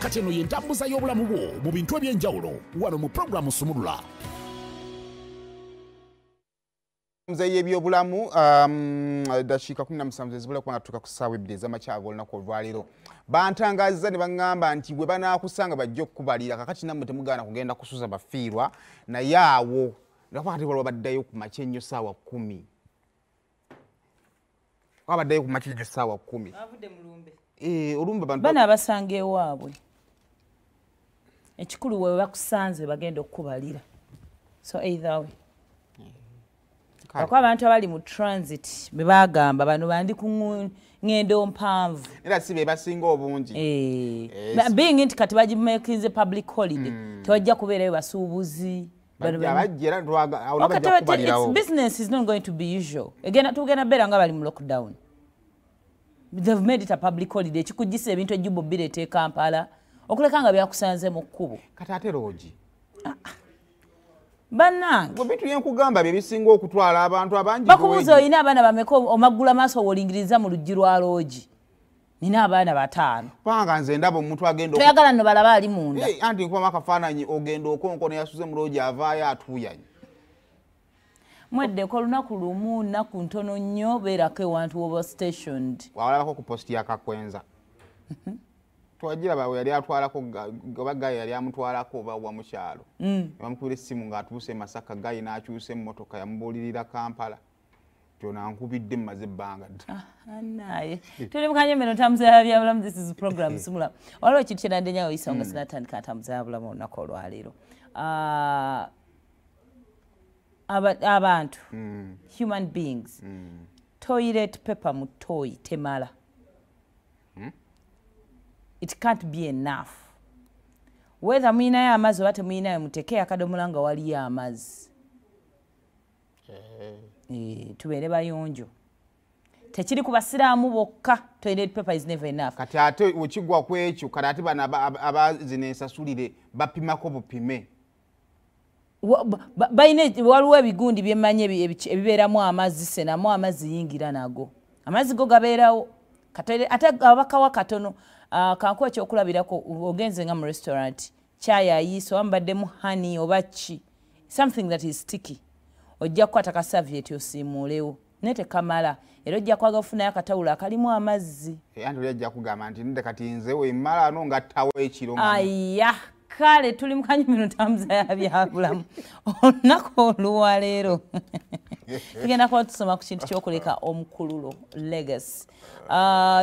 kati eno yentambuza y'obulamu bwo mu bintu ebyenjawulo wano mu programu Sumulula. Mzee byobulamu dakika 17 zibula kwa natuka kusawe bideza machago olunaku olwaliro bantangaza ne bangamba nti bwe banakusanga bajja okubalira kakati namwe temugana kugenda kusuza bafiirwa na yaawo nakati balo baddayo ku machenyo sawa 10 abaddayo ku machenyo sawa 10 avude mulumbe olumbe bantu bana abasange waabwe ekikulu we bakusanze bagenda okubalira so either way Kwa abantu abali mu transit bebagamba bano bandi ku ngendo mpanvu era sibe basinga obungi being nti kati bagimakinze public holiday tewajja kubeerayo basuubuzi bajjera bajja kubalirawo business is not going to be usual again tugenda beera nga bali mu lockdown they've made it a public holiday kikujjisa ebintu ejjumbo birete Kampala okuleka nga byakusanze mu kkubo kati ate rogi Banange Bobitu yenkugamba bebisinga okutwala abantu abangi bakubuza oyina abaana bameko omagula maaso wolingiriza mu lujjirwa loogi nina abaana 5 panga nze ndabo omuntu agenda toyagala no balaba ali munda anti nkuba makafaananyi ogenda okonkona yasuze mu loogi avaayo atuyanye mwedde ko lunaku lumu nnaku ntono nnyo beerako ewantu woba stationed wawalabako ku posti yakakwenza Twajira bawe yali atwalako gaye yali amutwalako oba wa mukyalo bamukubira essimu ng'atuuse Masaka gaye n'akyuse emmotoka yamubulirira Kampala kyona nkubidde mmaze ebbanga naye tuli mukanye meno tamuzaya byabulamu this is program Sumulula waliwo ekintu kyenadde nyawo isonga sinatandika tamuzaya bulamu olunaku olwaleero abantu human beings toilet paper mu toy temala It can't be enough. Whether muinayo amazi oba temuinayo muteeke akadomola nga waliyo amazi. Tubeere bayonjo. Tekiri ku basiraamu bokka toilet paper is never enough. Kati ate ukigwa kwekyo kati ate bana abazinesasulire bapimako bupime. Bayine waliwo ebigundi byemmanye ebibeeramu amazzi senamu amazzi yingira nago. Amazzi go gabeerawo. Ate abakawa katono. Kankuwa kyokulabirako ogenze nga mu restaurant chai ayiso ambaddemu honey oba ki something that is sticky ojja kukwata ka serviette osiimuulewo nete kamala era ojja kwaga ofunayo akatawulo akalimu amazzi anti ojja kugamba nti nde kati nze wemmala ano ngattawo ekiro aya kale tuli mukanyumiro tamuzaya byabulamu olunaku olwaleero tugenda kuba tusoma ku kintu kyokuleka omukululo legacy.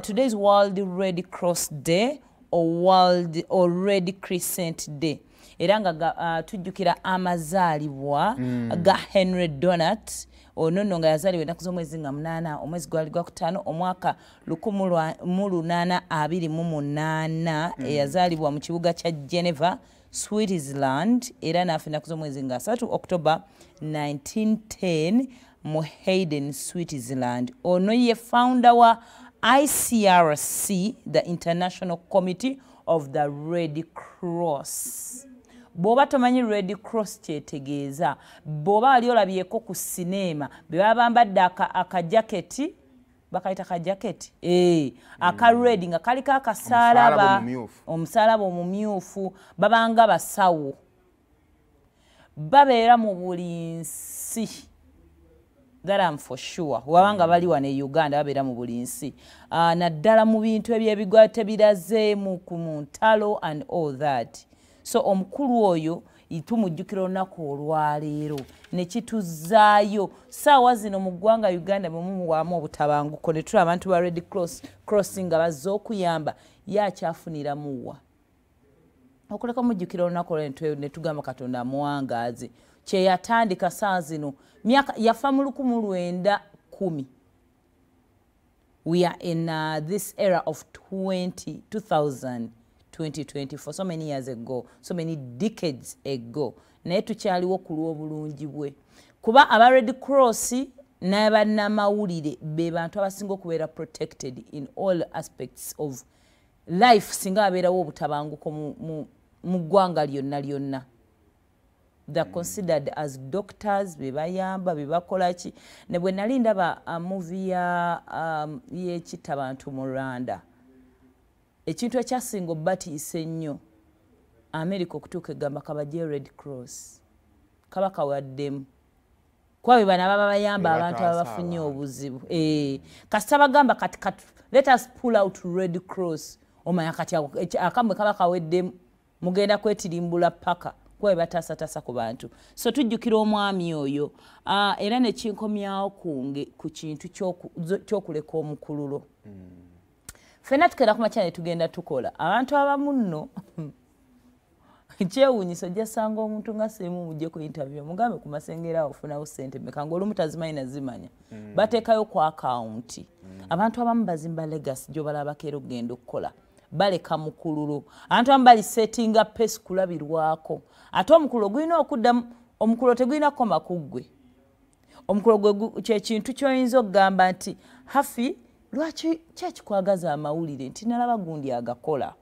Today is World Red Cross Day or Red Crescent Day. Era nga tujjukira amazaalibwa ga Henry Donat ono nga yazaalibwa ennaku z'omwezi nga 8 omwezi gwali gwa 5 omwaka 1828 eyazaalibwa mu kibuga kya Geneva, Switzerland era n'afa ennaku z'omwezi nga 3 October 1910 mu Hayden, Switzerland. Ono ye founder wa ICRC, the International Committee of the Red Cross. Boba tomanyi Red Cross kyetegeeza boba ali olabyeko ku sinema beba bambadde akajaketi bakayita kajaketi aka red nga kaliko akasalaba omusalaba omumyufu babanga basawo babeera mu bulinsi that I'm for sure wabanga bali wane Uganda babeera mu bulinsi naddala mu bintu ebyebigwate birazeemu ku muntalo and all that. So omukulu oyo itumujjukira olunaku olwaleero ne kituzaayo saawa zino mu ggwanga Uganda mumuwamu obutabanguko ne tula abantu ba Red Cross nga bazze okuyamba yakyafunira muwa okuleka mujjukira olunaku olwaleero ne tugamba Katonda amuwangaaze kye yatandika saa zino myaka yafa mu 1910. We are in this era of 2020 for so many years ago, so many decades ago. Naye tukyaliwo ku lw'obulungi bwe. Kuba aba Red Cross n'abannamawulire be bantu abasinga okubeera protected in all aspects of life singa abeerawo obutabanguko mu ggwanga lyonna. They're considered as doctors, bebayamba, bebakola ki. Ne bwe nali ndaba movie y'ekita bantu mu Rwanda. ekintu ekyasinga obbatiisa ennyo America okutuuka egamba kabajje Red Cross kaba kawaddemu kwabe bana baba bayamba abantu abafunye obuzibu kasita bagamba kati let us pull out Red Cross omanya kati akamwe kaba kaweddemu mugenda kwetirimbula paka kwabe bataasataasa ku bantu so tujjukira omwami oyo era ne kinkomyawo ku kintu ky'okuleka omukululo ffenna tukera ku makya ne tugenda tukola abantu abamu nno kyewuunyisa ojja sanga omuntu nga seemu mujje ku interview mugambe ku masengera ofunawo ssente meka ng'olumu tazimanyi nazimanya bateekayo ku akawunti abantu abamu bazimba legacy gy'obalabako era okugenda okukola baleka mukululo abantu abamu balisetinga pesi kulabirwako ate omukululo gulina okuddamu omukululo tegulina kukoma ku ggwe omukululo kyekintu ky'oyinza okugamba nti hafi lwaki kyekikwagaza amawulire nti nalaba gundi agakola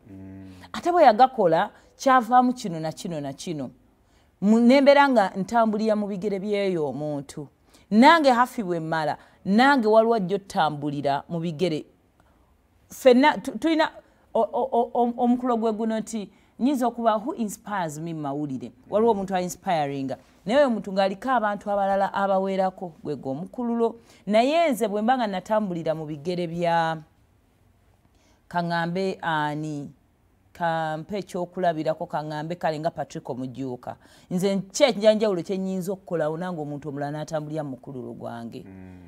ate bwe yagakola kyavaamu kino na kino na kino nembeera nga ntambulira mu bigere by'eyo omuntu nange hafi bwe mmala nange waliwo ajja otambulira mu bigere ffenna tulina omukululo gwe guno nti nyinza okuba who inspires me mawulire waliwo omuntu ainspiringa naye omuntu ng'aliko abantu abalala abawerako gwegwo omukululo naye nze bwe mba nga natambulira mu bigere bya kaŋŋambe ani kampe ekyokulabirako kaŋŋambe kale nga Patrick Omujuuka nze kyenjanjawulo kyenyinza okukolawo nange omuntu omulala n'atambulira mu mukululo gwange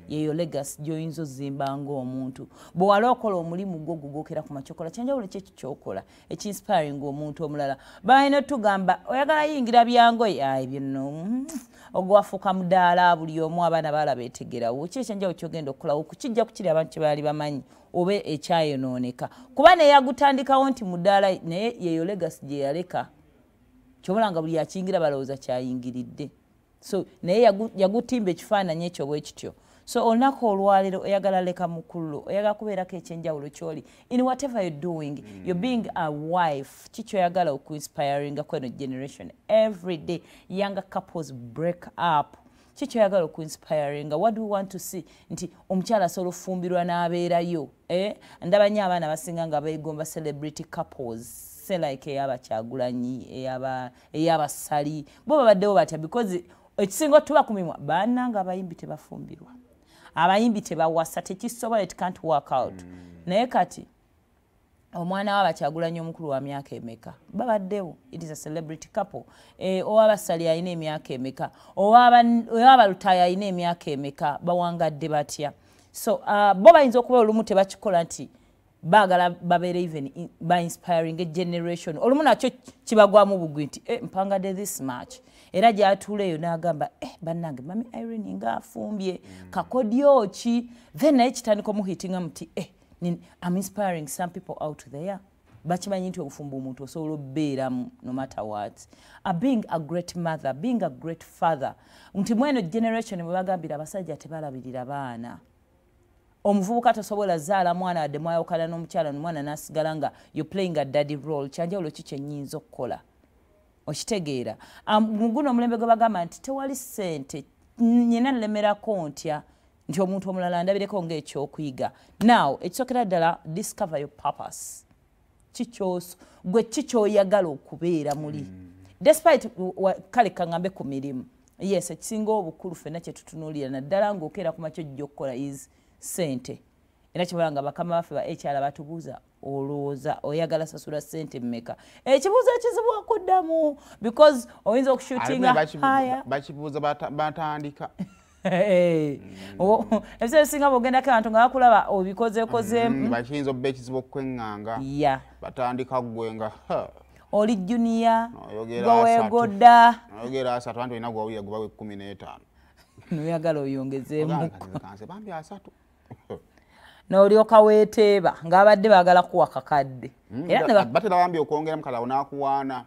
yeyo legacy gy'oyinza ozimba ng'omuntu bwe wali okola omulimu gwo gugokera ku makyokola kyenjawulo kyeki kyokola ekinspiring omuntu omulala balina otugamba oyagala yingira byangoye ebyo nno ogwafuuka mudaala buli omu abaana baala beetegerawo ki ekyenjawulo kyogenda okukolawo kijja kukiri abantu kye baali bamanyi oba ekyayonooneka kuba naye yagutandikawo nti mudaala naye yeyo legacy gye yaleka kyobola nga buli yakiyingira balowooza kyayingiridde so naye yagutimba ekifaananyi ekyo bwe kityo so olunaku olwaleero oyagala leka mukululo oyagala kubeerako ekyenjawulo kyoli in whatever you're doing you're being a wife kikyoyagala okuinspiringa kweno generation every day younger couples break up kikyoyagala okuinspiringa what do we want to see nti omukyala asobola ofumbirwa n'abeerayo ndaba nnyo abaana basinga nga beegomba celebrity couples like ey'Abakyagulanyi ey'Abasali bo babaddewo batya because ekisinga otuba ku mimwa bannanga abayimbi tebafumbirwa abayimbi tebawasa tekisobola it can't work out naye kati omwana w'Abakyagulanyi omukulu wa myaka emeka babaddewo it is a celebrity couple ow'Abasali alina emyaka emeka ow'Abalutaaya alina emyaka emeka bawangadde batya so bo bayinza okuba olumu tebakikola nti baagala babeere even by inspiring a generation olumu nakyo kibagwamu bugwi nti mpangadde this much era gyatuula eyo n'agamba bannange mami Irene ng'afumbye kakodyo ki then naye kitandika omuhitinga muti I'm inspiring some people out there bakimanyi nti obufumbo omuntu osobola obbeeramu no matter what being a great mother being a great father nti mweno generation bwe bagambira abasajja tebalabirira baana omuvubuka tosobola zaala mwana wadde mwayawukana n'omukyala nomwana n'asigala nga you're playing a daddy role kyanjawulo ki kyennyinza okukola okitegeera muguno omulembe gwe bagamba nti tewali ssente nyina nlemerako ntya nti omuntu omulala ndabireko ng'ekyokuyiga now ekisookera ddala discover your purpose gwe kikyoyagala okubeera muli despite kale kaŋŋambe ku mirimu yes ekisinga obukulu ffenna kye tutunuulira naddala ng'okeera ku makyo jja okukola is ssente era kibala nga bakama baffe ba HR batubuuza olowooza oyagala sasula ssente mmeka ekibuuzo ekizibu okuddamu because oyinza okushootinga haya bakibuuza batandika ebiseera ebisinga bw'ogendako abantu nga bakulaba obikozeekozeemu bakiyinza obba ekizibu okukweŋŋanga batandika ggwe nga oli junior gweweegodda oyogera 3 anti olina gwawulira gubawe 15 noyagala oyongezeemu bambi 3 n'olyoka weeteeba ng'abadde baagala kuwa kakadde batera bambi okwongeramu kalawo n'akuwaana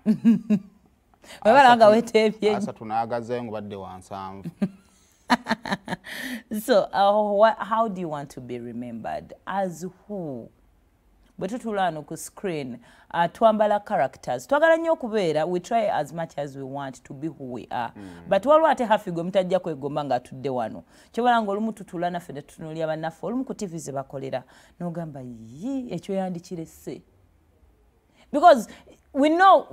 webala nga weeteebye 3 n'agazeeyo ng'obadde wa 7 so how do you want to be remembered as who bwe tutula wano ku screen twambala characters twagala nnyo okubeera we try as much as we want to be who we are but waliwo ate hafigwe mutajja kwegomba ng'atudde wano kyobola ng'olumu tutula naffe ne tutunuulira bannaffe olumu ku TV ze bakolera n'ogamba yi ekyo yandikirese because we know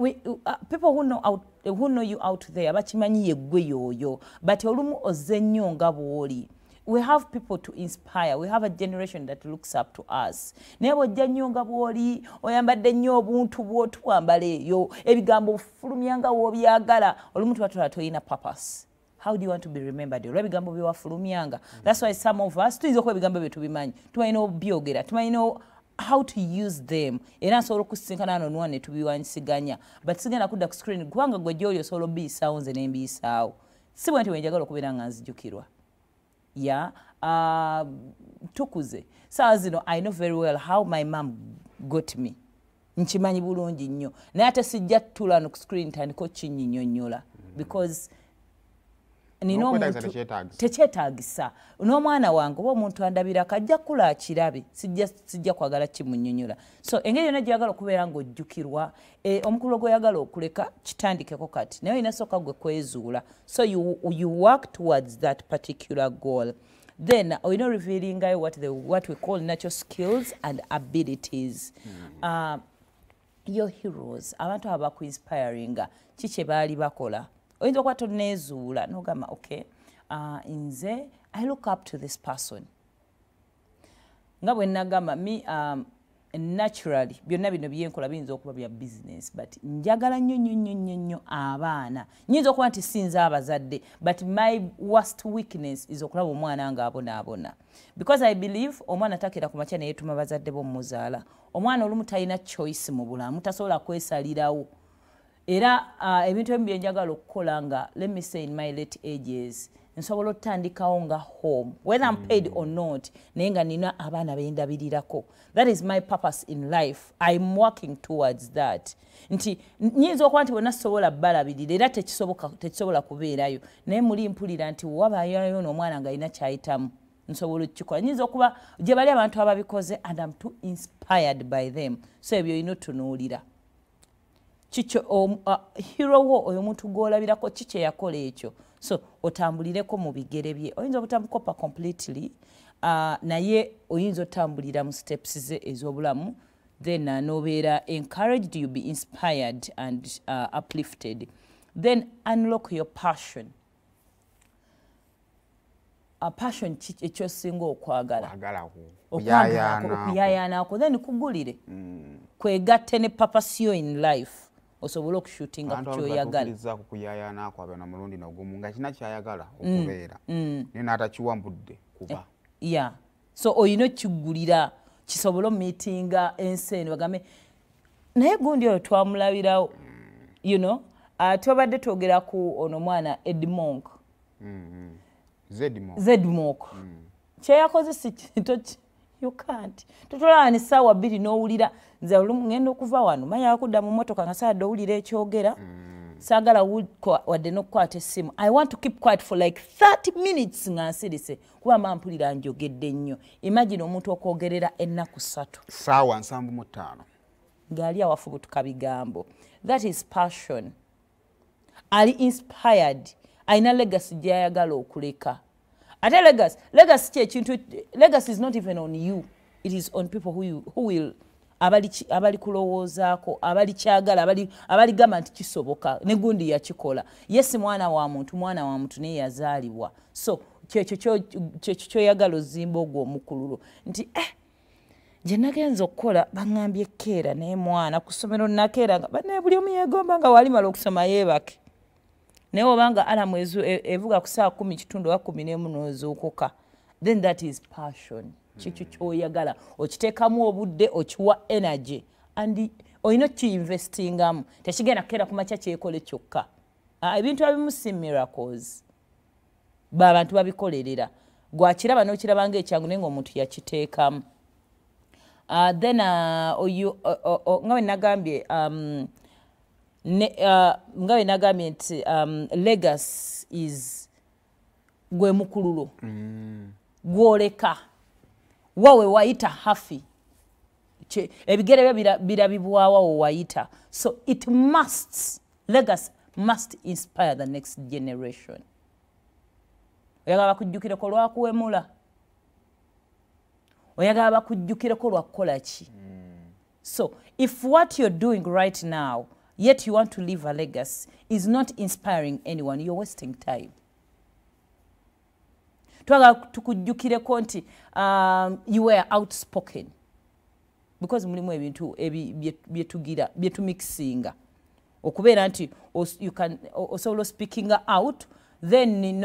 people who know you out there bakimanyi yeggwe yoyo but olumu ozze nnyo nga bw'oli. We have people to inspire. We have a generation that looks up to us. Naye bw'ojja nnyo nga bw'oli oyambadde nnyo obuntu bw'otwambala eyo ebigambo ofulumya nga w'obyagala olumu tuba tulaba toyina purpose. How do you want to be remembered? Olw'ebigambo bye wafulumyanga. That's why some of us tuyinza okuba ebigambo bye tubimanyi tumanyi n'obyogera tumanyi how to use them. Era nsobola okusisinkana n'onwa ne tubiwanyisiganya but sigenda kudda ku screen kubanga gwe gy'oli osobola obbiyisaawo nze ne mbiyisaawo. Si bwe nti bwe njagala okubeera nga nzijjukirwa. Yeah, tukuze. Saa zino I know very well how my mom got me. Nkimanyi bulungi nnyo. Naye ate sijja tutula no ku screen tandika okinnyonnyola because nina omuntu tekyetaagisa. N'omwana wange oba omuntu andabirako ajja kula akirabe sijja kwagala kimunnyonnyola. So engeri yonna gy'oyagala okubeera ng'ojjukirwa omukululo gw'oyagala okuleka kitandikeko kati naye olina sooka gwe kwezuula. So you work towards that particular goal. Then olina revealingayo what we call natural skills and abilities. Your heroes, abantu aba bakuinspiringa ki kye baali bakola. Oyinza okuba toneezuula n'ogamba okay nze I look up to this person. Nga bwe nagamba me naturally byonna bino byenkola biyinza okuba bya business but njagala nnyo abaana. Nyinza okuba nti sinza abazadde but my worst weakness is okulaba omwana nga abonaabona because I believe omwana takira ku makya ne yeetuma bazadde b'omuzaala. Omwana olumu talina choice mu bulamu tasobola kwesalirawo. Era ebintu ebimu bye njagala okukola nga let me say in my late ages nsobola otandikawo nga home whether I'm paid or not naye nga nina abaana bendabirirako. That is my purpose in life. I'm working towards that. Nti nyinza okuba nti bonna sisobola balabirira era tekisobola kubeerayo naye muli mpulira nti wabayo n'omwana nga alina kyayitamu nsobola okukikola. Nyinza okuba gye bali abantu ababikoze and I'm too inspired by them. So ebyo olina otunuulira. Chicho hero wo oyo muntu gw'olabirako kiki yakola ekyo. So otambulireko mu bigere bye. Oyinza obutamukopa completely naye oyinza otambulira mu steps ze ez'obulamu then n'obeera encouraged, you be inspired and uplifted. Then unlock your passion. Passion ekyosinga okwagala okuyayaanako then kugulire kwegatte ne purpose yo in life osobola okushootinga ku kyoyagala. Kukuyayaanako abeera mulundi n'ogumu nga kina kyayagala okubeera naye n'atakiwambudde kuba. Yeah. So oyina okigulira kisobola omumiitinga ensi eno bagambe naye gundi oyo twamulabirawo you know twabadde twogera ku ono mwana Edmonk Zedmonk kyeyakoze si you can't tutolaa ne ssaawa 2 n'owulira nze olumu ngenda okuva wano manya akudda mu mmotoka nga saadde owulira ekyogera saagala wadde n'okukwata essimu. I want to keep quiet for like 30 minutes nga nsirise kuba mba mpulira njogedde nnyo. Imagine omuntu okwogerera ennaku 3 ssaawa 75 ng'ali awafubutuka bigambo. That is passion. Ali inspired. Alina legacy gy'ayagala okuleka. Ate legacy kyekintu legacy is not even on you. It is on people who will abali kulowoozaako abali kyagala abali gamba nti kisoboka ne gundi yakikola. Yes mwana wa muntu naye yazaalibwa. So kyekyo kyoyagala ozimba ogwo omukululo nti gye nagenza okukola baŋŋambye keera naye mwana ku ssomero nakeera nga banne buli omu yeegomba nga walimala okusoma yeebake naye obanga alamu evuga ku saa 10:10 n'ozuukuka then that is passion. Kikyo kyoyagala okiteekamu obudde okiwa energy and olina okkiinvestingamu tekigenda kukeera ku makya kyekole kyokka. Ebintu ebimu si miracles abantu babikolerera gwakiraba n'okiraba ng'ekyangu naye ng'omuntu yakiteekamu. Then nga bwe nagambye nti legacy is gwe mukululo gwoleka wawe wayita hafi ebigere bye birabibwawa we wayita. So legacy must inspire the next generation. Oyagala bakujjukireko lwakuwemula oyagala bakujjukireko lwakukola ki. So if what you're doing right now, yet you want to leave a legacy, is not inspiring anyone, you're wasting time. Tukujjukireko nti you were outspoken. Because mulimu ebintu byetumixinga. Okubeera nti you can also speaking out, then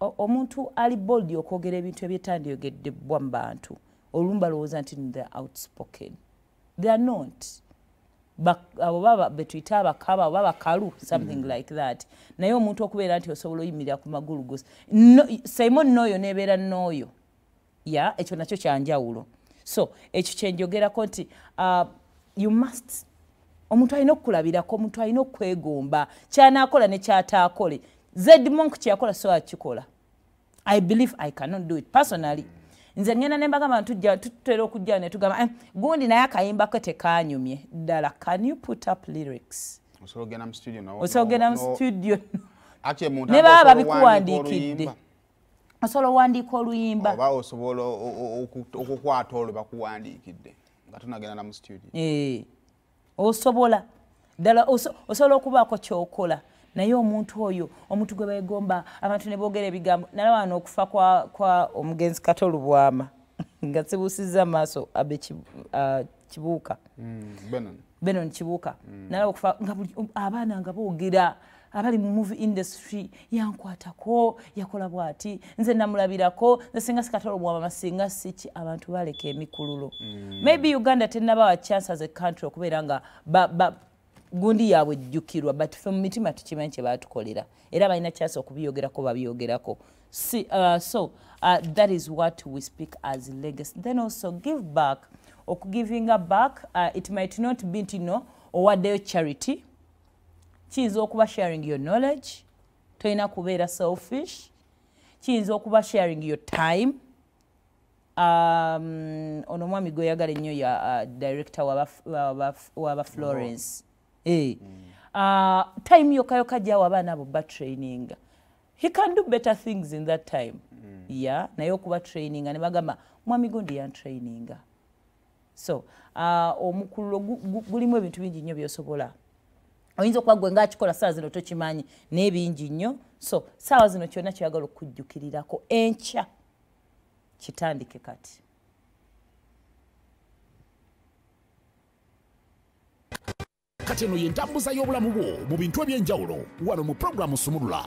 omuntu ali bold okwogera ebintu ebyetandiyogeddebbwa mu bantu. Olumba lowooza nti they're outspoken. They are not. Abo baba betuyita abakaba oba bakalu, something like that. Naye omuntu okubeera nti osobola oyimirira ku magulu gusa. Simon Noyo nebeera Noyo. Ya, ekyo nakyo kyanjawulo. So, ekyo kyenjogerako nti you must, omuntu alina okukulabirako, omuntu alina okwegomba, kyanaakola ne kyataakole. Zed Monk kyakola so akikola. I believe I cannot do it personally. Nze ngenda ne mbagamba tutera okujja ne tugamba gundi naye akayimba ko tekanyumye ddala. Can you put up lyrics? Osogena mu studio no. Osogena mu studio. Ate muntu ne baba babikuwandiikidde. Osobola owandiika oluyimba. Oba osobola okukwata olwo bakuwandiikidde nga tunagenda na mu studio. Osobola ddala osobola okubaako kyokola. Naye omuntu oyo, omuntu gwe beegomba, abantu ne boogera ebigambo. Nalaba n'okufa kwa omugenzi Katolu Bwama nga sibuusizza maaso abe Kibuuka. Benon Kibuuka. Nalaba okufa nga abaana nga boogera. Abali mu movie industry yankwatako yakola bwati nze namulabirako nze singa Katolu Bwama masinga siki abantu baleka emikululo. Maybe Uganda tenaba wa chance as a country okubeera nga gundi yaabwe jjukirwa, but from mitima tukimanyi kye baatukolera era balina chance okubyogerako babyogerako. So that is what we speak as legacy. Then also give back. Okugiving back, it might not be owaddeyo charity. Kiyinza okuba sharing your knowledge. Toyina kubeera selfish. Kiyinza okuba sharing your time. Ono mwami gwe yagala ennyo ya director waba Florence. Time yokayoka gyawa abaana abo ba training. He can do better things in that time. Yeah, naye okuba training ne bagamba mwami gundi ya training. So, omukululo gulimu ebintu bingi nnyo byosobola. Oyinza okuba gwe ng'akikola ssaawa zino tokimanyi n'ebingi nnyo. So, ssaawa zino kyonna kyagala okujjukirirako enkya kitandike kati. Kati eno y'entambuza y'obulamu bwo mu bintu eby'enjawulo wano mu programu Sumulula.